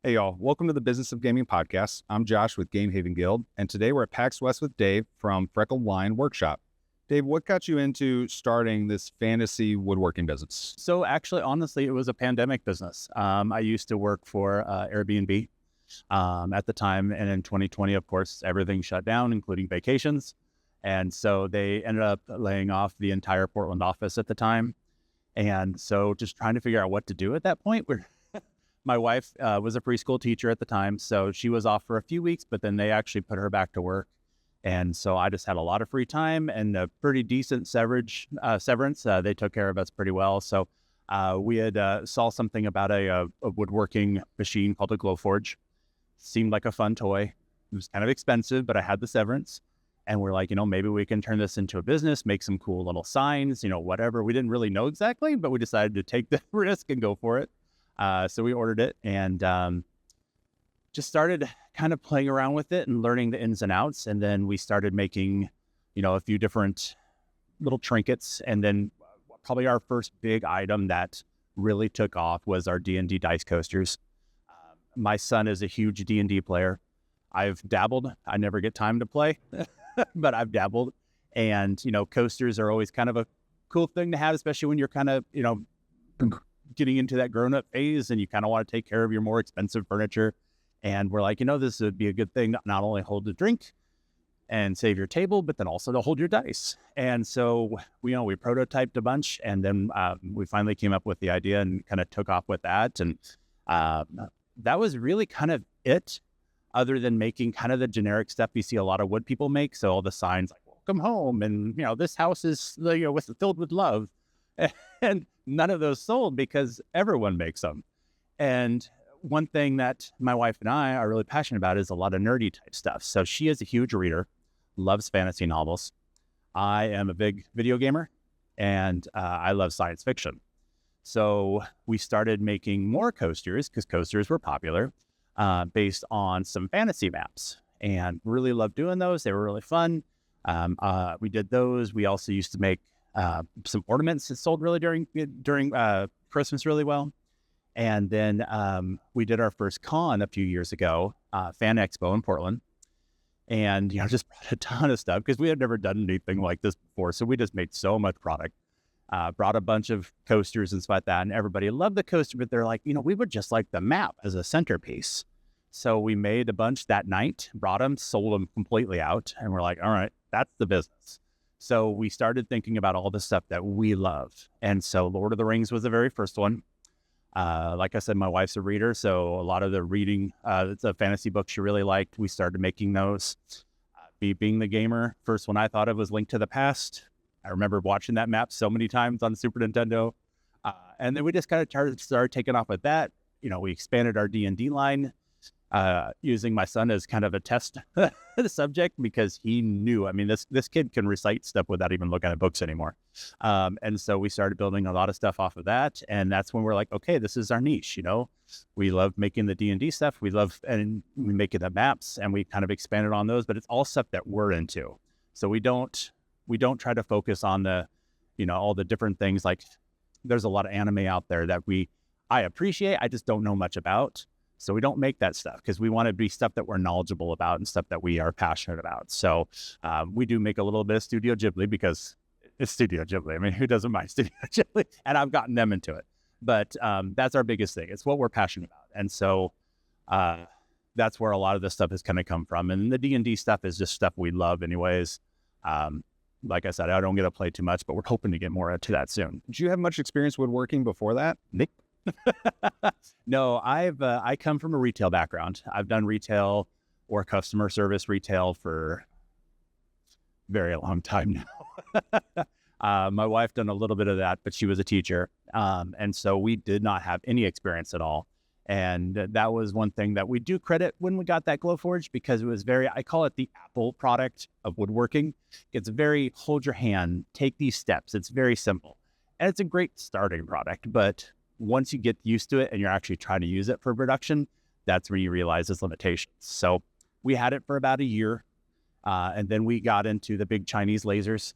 Hey y'all, welcome to the Business of Gaming podcast. I'm Josh with Game Haven Guild, and today we're at PAX West with Dave from Freckled Lion Workshop. Dave, what got you into starting this fantasy woodworking business? So actually, honestly, it was a pandemic business. I used to work for Airbnb at the time. And in 2020, of course, everything shut down, including vacations. And so they ended up laying off the entire Portland office at the time. And so just trying to figure out what to do at that point. My wife was a preschool teacher at the time. So she was off for a few weeks, but then they actually put her back to work. And so I just had a lot of free time and a pretty decent severance. They took care of us pretty well. So we had saw something about a woodworking machine called a Glowforge. Seemed like a fun toy. It was kind of expensive, but I had the severance. And we're like, maybe we can turn this into a business, make some cool little signs, whatever. We didn't really know exactly, but we decided to take the risk and go for it. So we ordered it and just started kind of playing around with it and learning the ins and outs. And then we started making, a few different little trinkets. And then probably our first big item that really took off was our D&D dice coasters. My son is a huge D&D player. I've dabbled. I never get time to play, but I've dabbled. And, coasters are always kind of a cool thing to have, especially when you're kind of, getting into that grown-up phase and you kind of want to take care of your more expensive furniture. And we're like, this would be a good thing to not only hold the drink and save your table, but then also to hold your dice. And so, we prototyped a bunch, and then we finally came up with the idea and kind of took off with that. And that was really kind of it, other than making kind of the generic stuff you see a lot of wood people make. So all the signs like "Welcome home" and this house is filled with love, and none of those sold because everyone makes them. And one thing that my wife and I are really passionate about is a lot of nerdy type stuff. So she is a huge reader, loves fantasy novels. I am a big video gamer, and I love science fiction. So we started making more coasters because coasters were popular, based on some fantasy maps, and really loved doing those. They were really fun. We did those. We also used to make some ornaments that sold really during Christmas really well. And then we did our first con a few years ago, Fan Expo in Portland. And, just brought a ton of stuff because we had never done anything like this before. So we just made so much product, brought a bunch of coasters and stuff like that. And everybody loved the coaster, but they're like, we would just like the map as a centerpiece. So we made a bunch that night, brought them, sold them completely out. And we're like, all right, that's the business. So we started thinking about all the stuff that we love. And so Lord of the Rings was the very first one. Like I said, my wife's a reader, so a lot of the reading, the fantasy books she really liked, we started making those. Me being the gamer, first one I thought of was Link to the Past. I remember watching that map so many times on Super Nintendo. And then we just kind of started taking off with that. We expanded our D&D line, using my son as kind of a test subject because he knew, this kid can recite stuff without even looking at books anymore. And so we started building a lot of stuff off of that. And that's when we're like, okay, this is our niche. We love making the D&D stuff. And we make the maps, and we kind of expanded on those, but it's all stuff that we're into. So we don't try to focus on the, all the different things. Like there's a lot of anime out there that I appreciate. I just don't know much about. So we don't make that stuff because we want to be stuff that we're knowledgeable about and stuff that we are passionate about. So we do make a little bit of Studio Ghibli because it's Studio Ghibli. Who doesn't mind Studio Ghibli? And I've gotten them into it. But that's our biggest thing. It's what we're passionate about. And so that's where a lot of this stuff is going to come from. And the D&D stuff is just stuff we love anyways. Like I said, I don't get to play too much, but we're hoping to get more into that soon. Did you have much experience woodworking before that? Nick? No, I come from a retail background. I've done retail or customer service retail for a very long time now. My wife done a little bit of that, but she was a teacher. And so we did not have any experience at all. And that was one thing that we do credit when we got that Glowforge because it was I call it the Apple product of woodworking. It's very hold your hand, take these steps. It's very simple. And it's a great starting product, but once you get used to it and you're actually trying to use it for production, that's when you realize its limitations. So we had it for about a year. And then we got into the big Chinese lasers.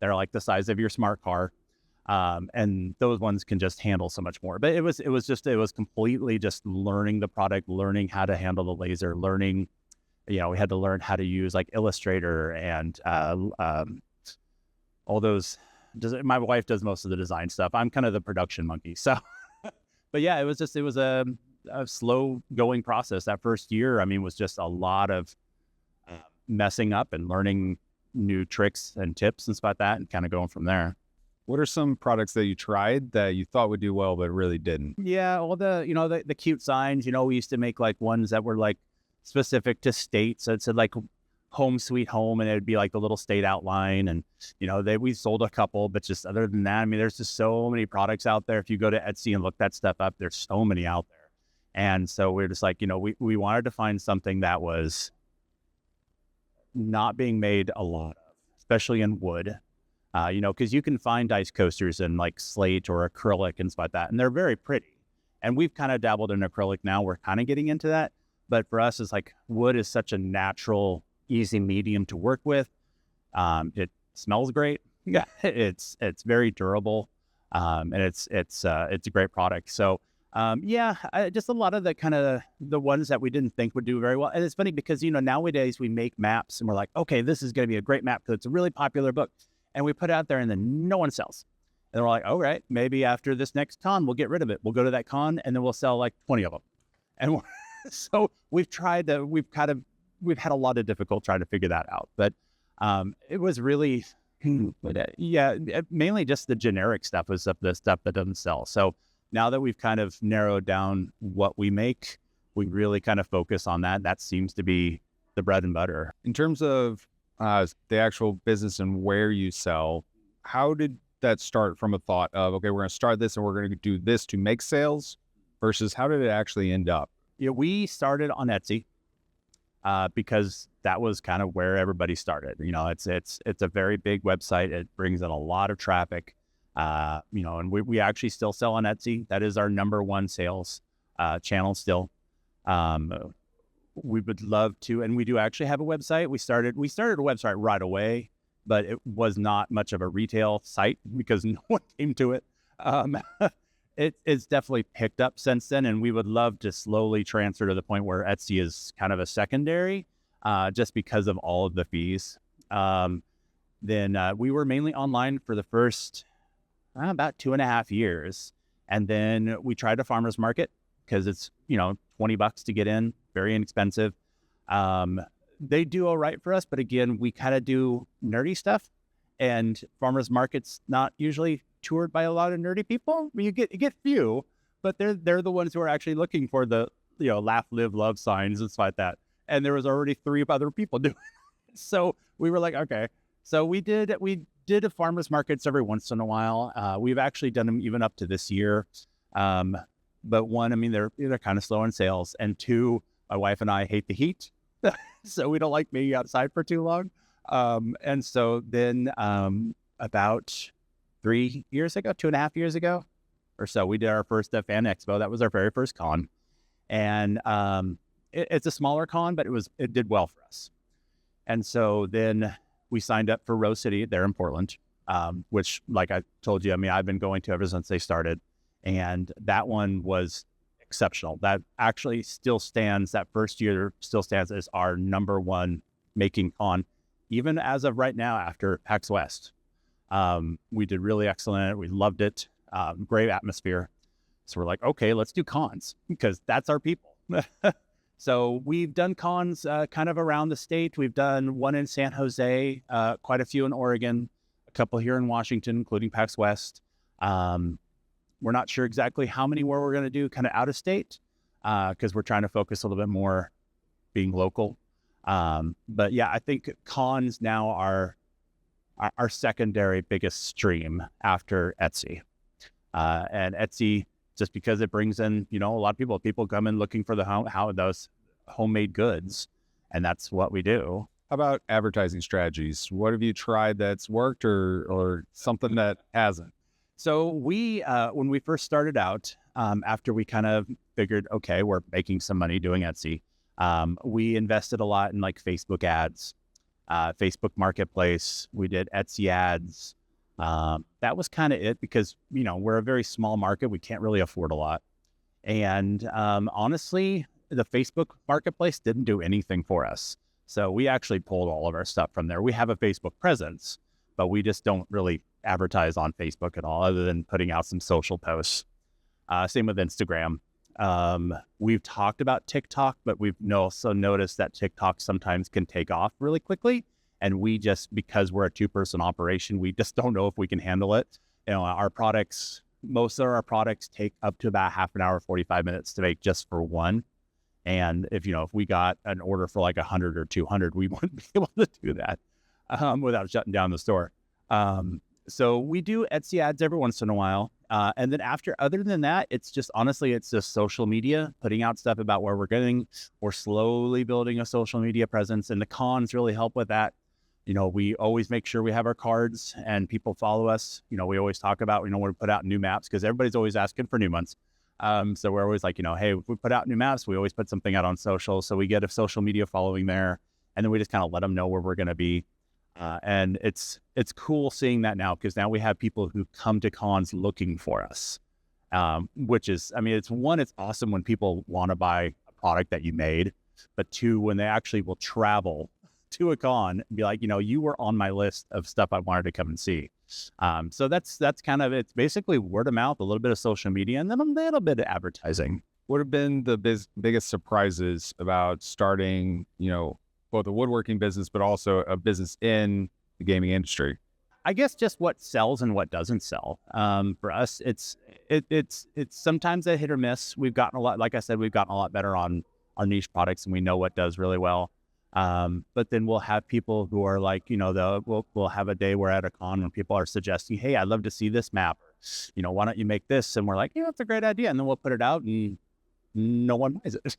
They're like the size of your smart car. And those ones can just handle so much more. But it was completely just learning the product, learning how to handle the laser, learning, we had to learn how to use like Illustrator and all those. My wife does most of the design stuff. I'm kind of the production monkey. So, but yeah, it was a slow going process. That first year, was just a lot of messing up and learning new tricks and tips and stuff like that, and kind of going from there. What are some products that you tried that you thought would do well, but really didn't? Yeah, all the cute signs, we used to make like ones that were like specific to states. So it said like home sweet home, and it'd be like the little state outline. And, we sold a couple, but just other than that, there's just so many products out there. If you go to Etsy and look that stuff up, there's so many out there. And so we're just like, we wanted to find something that was not being made a lot of, especially in wood. Because you can find dice coasters in like slate or acrylic and stuff like that, and they're very pretty. And we've kind of dabbled in acrylic now. We're kind of getting into that. But for us, it's like wood is such a natural, easy medium to work with. It smells great. Yeah, it's very durable, and it's a great product. So just a lot of the kind of the ones that we didn't think would do very well. And it's funny because nowadays we make maps and we're like, okay, this is going to be a great map because it's a really popular book. And we put it out there and then no one sells. And we're like, all right, maybe after this next con, we'll get rid of it. We'll go to that con and then we'll sell like 20 of them. And so we've had a lot of difficulty trying to figure that out. But it was really, mainly just the generic stuff was the stuff that doesn't sell. So now that we've kind of narrowed down what we make, we really kind of focus on that. That seems to be the bread and butter. In terms of the actual business and where you sell, how did that start from a thought of, okay, we're going to start this and we're going to do this to make sales, versus how did it actually end up? Yeah, we started on Etsy because that was kind of where everybody started. It's a very big website. It brings in a lot of traffic, and we actually still sell on Etsy. That is our number one sales channel still. We would love to, and we do actually have a website. We started a website right away, but it was not much of a retail site because no one came to it. It's definitely picked up since then, and we would love to slowly transfer to the point where Etsy is kind of a secondary, just because of all of the fees. Then we were mainly online for the first about 2.5 years, and then we tried a farmer's market because it's $20 to get in, very inexpensive. They do all right for us, but again, we kind of do nerdy stuff, and farmers market's not usually toured by a lot of nerdy people. You get few, but they're the ones who are actually looking for the laugh, live, love signs and stuff like that. And there was already 3 other people doing it. So we were like, okay. So we did a farmers markets every once in a while. We've actually done them even up to this year. But one, they're kind of slow in sales, and 2, my wife and I hate the heat, so we don't like being outside for too long. And so then about 3 years ago, 2.5 years ago or so, we did our first Fan Expo. That was our very first con. And it's a smaller con, but it did well for us. And so then we signed up for Rose City there in Portland, which, like I told you, I've been going to ever since they started. And that one was exceptional. That actually still stands, that first year still stands as our number one making con, even as of right now after PAX West. We did really excellent. We loved it. Great atmosphere. So we're like, okay, let's do cons because that's our people. So we've done cons kind of around the state. We've done one in San Jose, quite a few in Oregon, a couple here in Washington, including PAX West. We're not sure exactly how many more we're going to do kind of out of state because we're trying to focus a little bit more being local. But yeah, I think cons now are our secondary biggest stream after Etsy. And Etsy, just because it brings in, a lot of people come in looking for those homemade goods, and that's what we do. How about advertising strategies? What have you tried that's worked or something that hasn't? So we, when we first started out, after we kind of figured, okay, we're making some money doing Etsy, we invested a lot in like Facebook ads, Facebook Marketplace. We did Etsy ads. That was kind of it because, we're a very small market. We can't really afford a lot. And honestly, the Facebook marketplace didn't do anything for us. So we actually pulled all of our stuff from there. We have a Facebook presence, but we just don't really advertise on Facebook at all other than putting out some social posts. Same with Instagram. We've talked about TikTok, but we've also noticed that TikTok sometimes can take off really quickly. And we just, because we're a 2-person operation, we just don't know if we can handle it. Most of our products take up to about half an hour, 45 minutes to make just for one. And if we got an order for like 100 or 200, we wouldn't be able to do that without shutting down the store. So we do Etsy ads every once in a while. And then other than that, it's just social media, putting out stuff about where we're going. We're slowly building a social media presence, and the cons really help with that. We always make sure we have our cards and people follow us. We always talk about, when we put out new maps, because everybody's always asking for new ones. So we're always like, hey, if we put out new maps, we always put something out on social. So we get a social media following there, and then we just kind of let them know where we're going to be. And it's cool seeing that now, because now we have people who come to cons looking for us, which is, it's awesome when people want to buy a product that you made, but 2, when they actually will travel to a con and be like, you were on my list of stuff I wanted to come and see. So that's kind of, it's basically word of mouth, a little bit of social media, and then a little bit of advertising. What have been the biggest surprises about starting, both a woodworking business, but also a business in the gaming industry? I guess just what sells and what doesn't sell. For us, it's sometimes a hit or miss. We've gotten a lot, like I said, we've gotten a lot better on our niche products, and we know what does really well. But then we'll have people who are like, we'll have a day we're at a con when people are suggesting, hey, I'd love to see this map. Why don't you make this? And we're like, that's a great idea. And then we'll put it out and no one buys it.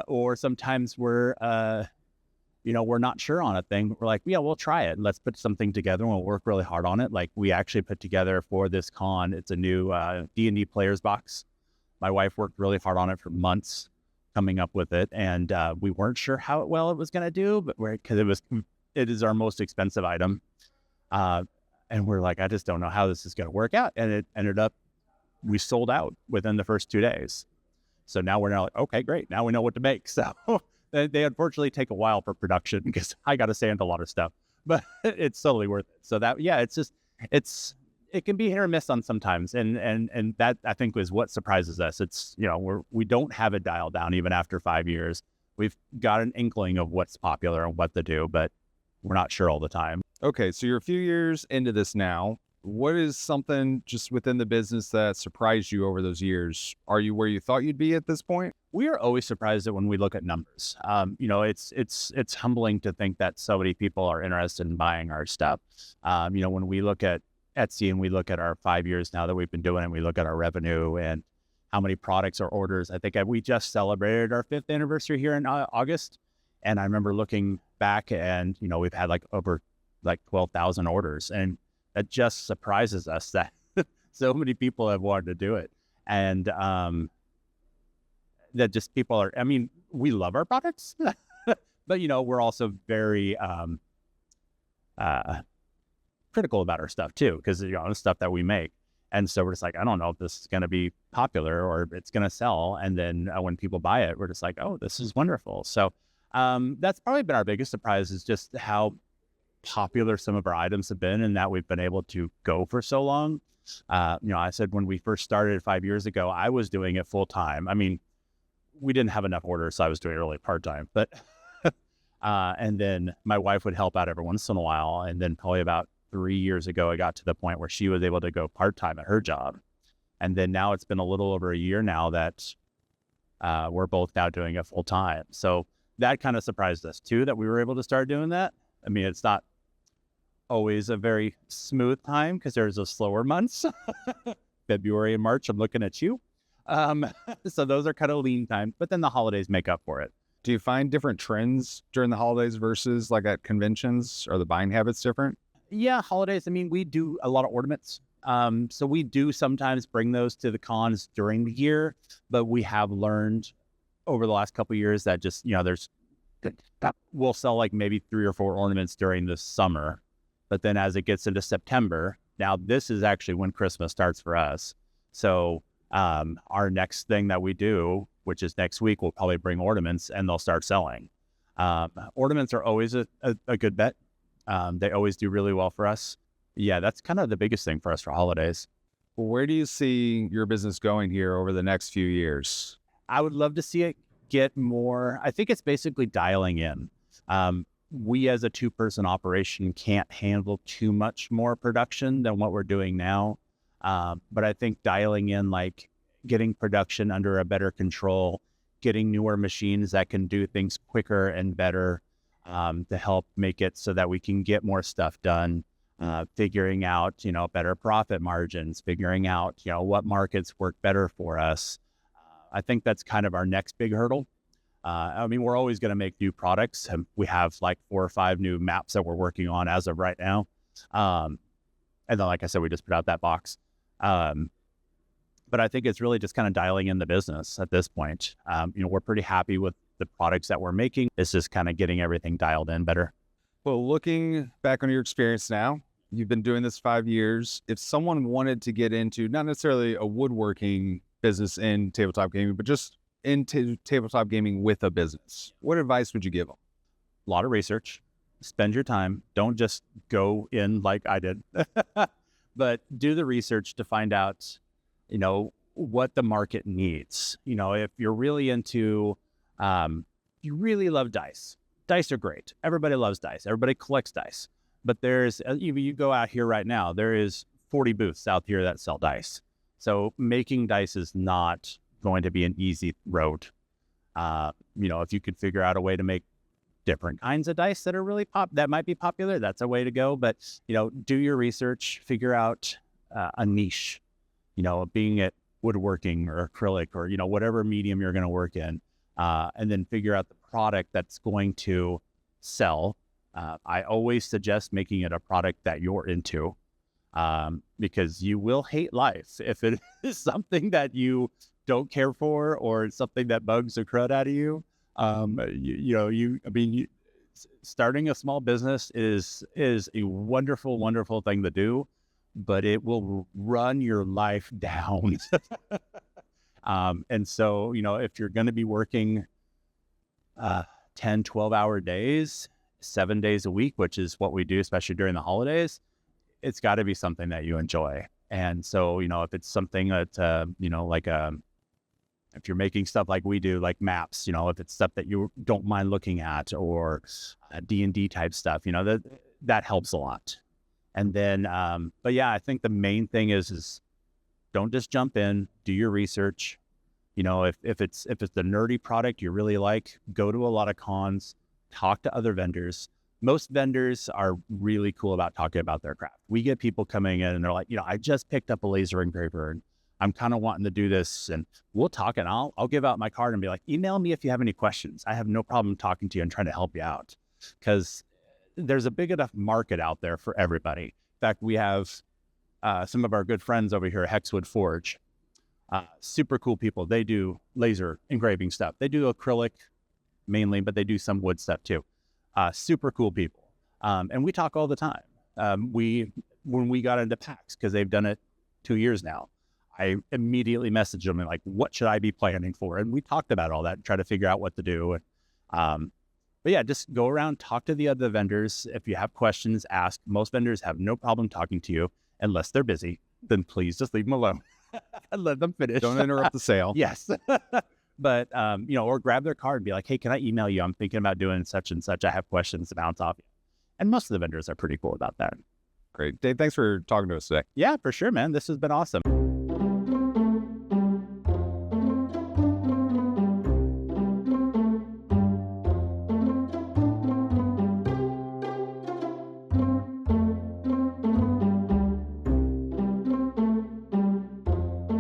Or sometimes we're not sure on a thing. We're like, yeah, we'll try it. Let's put something together and we'll work really hard on it. Like we actually put together for this con, it's a new D&D players box. My wife worked really hard on it for months, coming up with it, and we weren't sure how well it was going to do, but because it is our most expensive item, and we're like, I just don't know how this is going to work out, and it ended up we sold out within the first 2 days. So now we're like, okay, great, now we know what to make. So they unfortunately take a while for production because I got to sand a lot of stuff, but it's totally worth it. So it can be hit or miss on sometimes. And that I think is what surprises us. It's, we don't have it dialed down even after 5 years. We've got an inkling of what's popular and what to do, but we're not sure all the time. Okay. So you're a few years into this now. What is something just within the business that surprised you over those years? Are you where you thought you'd be at this point? We are always surprised when we look at numbers. It's humbling to think that so many people are interested in buying our stuff. When we look at Etsy and we look at our 5 years now that we've been doing it, and we look at our revenue and how many products or orders. I think we just celebrated our 5th anniversary here in August. And I remember looking back and, we've had over 12,000 orders, and that just surprises us that so many people have wanted to do it. And that just people are, we love our products, but, we're also very critical about our stuff too, because the stuff that we make. And so we're just like, I don't know if this is going to be popular or it's going to sell. And then when people buy it, we're just like, oh, this is wonderful. So that's probably been our biggest surprise, is just how popular some of our items have been, and that we've been able to go for so long. I said when we first started 5 years ago, I was doing it full time. We didn't have enough orders, so I was doing it really part time. But and then my wife would help out every once in a while. And then probably about 3 years ago, I got to the point where she was able to go part time at her job. And then now it's been a little over a year now that we're both now doing it full time. So that kind of surprised us too, that we were able to start doing that. It's not always a very smooth time because there's those slower months. February and March, I'm looking at you. So those are kind of lean times, but then the holidays make up for it. Do you find different trends during the holidays versus like at conventions? Are the buying habits different? Yeah, holidays. We do a lot of ornaments. So we do sometimes bring those to the cons during the year, but we have learned over the last couple of years that just, we'll sell maybe 3 or 4 ornaments during the summer, But then as it gets into September, now this is actually when Christmas starts for us. So our next thing that we do, which is next week, we'll probably bring ornaments and they'll start selling. Ornaments are always a good bet. They always do really well for us. Yeah, that's kind of the biggest thing for us for holidays. Where do you see your business going here over the next few years? I would love to see it get more. I think it's basically dialing in. We as a 2-person operation can't handle too much more production than what we're doing now. But I think dialing in, like getting production under a better control, getting newer machines that can do things quicker and better, to help make it so that we can get more stuff done, figuring out, better profit margins, figuring out, what markets work better for us. I think that's kind of our next big hurdle. We're always going to make new products. We have like 4 or 5 new maps that we're working on as of right now. And then, like I said, we just put out that box. But I think it's really just kind of dialing in the business at this point. We're pretty happy with the products that we're making. It's just kind of getting everything dialed in better. Well, looking back on your experience now, you've been doing this 5 years. If someone wanted to get into not necessarily a woodworking business in tabletop gaming, but just into tabletop gaming with a business, what advice would you give them? A lot of research. Spend your time. Don't just go in like I did, but do the research to find out, what the market needs. If you're really into, you really love dice. Dice are great. Everybody loves dice. Everybody collects dice. But there's, you go out here right now, there is 40 booths out here that sell dice. So making dice is not going to be an easy road. If you could figure out a way to make different kinds of dice that are really that might be popular, that's a way to go. But, do your research, figure out a niche, being it woodworking or acrylic or, whatever medium you're going to work in, and then figure out the product that's going to sell. I always suggest making it a product that you're into, because you will hate life if it is something that you don't care for or something that bugs the crud out of you. Starting a small business is a wonderful, wonderful thing to do, but it will run your life down. And so, if you're going to be working 10, 12-hour days, 7 days a week, which is what we do, especially during the holidays, it's got to be something that you enjoy. And so, if it's something that, if you're making stuff like we do, like maps, if it's stuff that you don't mind looking at, or D&D type stuff, that helps a lot. And then, but yeah, I think the main thing is don't just jump in, do your research. If it's the nerdy product you really like, go to a lot of cons, talk to other vendors. Most vendors are really cool about talking about their craft. We get people coming in and they're like, I just picked up a laser engraver and I'm kind of wanting to do this, and we'll talk, and I'll give out my card and be like, email me if you have any questions. I have no problem talking to you and trying to help you out, because there's a big enough market out there for everybody. In fact, we have some of our good friends over here at Hexwood Forge, super cool people. They do laser engraving stuff. They do acrylic mainly, but they do some wood stuff too. Super cool people. And we talk all the time. When we got into PAX, because they've done it 2 years now, I immediately messaged them and like, what should I be planning for? And we talked about all that and try to figure out what to do. But yeah, just go around, talk to the other vendors. If you have questions, ask. Most vendors have no problem talking to you unless they're busy. Then please just leave them alone and let them finish. Don't interrupt the sale. Yes. But, or grab their card and be like, hey, can I email you? I'm thinking about doing such and such. I have questions to bounce off you. And most of the vendors are pretty cool about that. Great. Dave, thanks for talking to us today. Yeah, for sure, man. This has been awesome.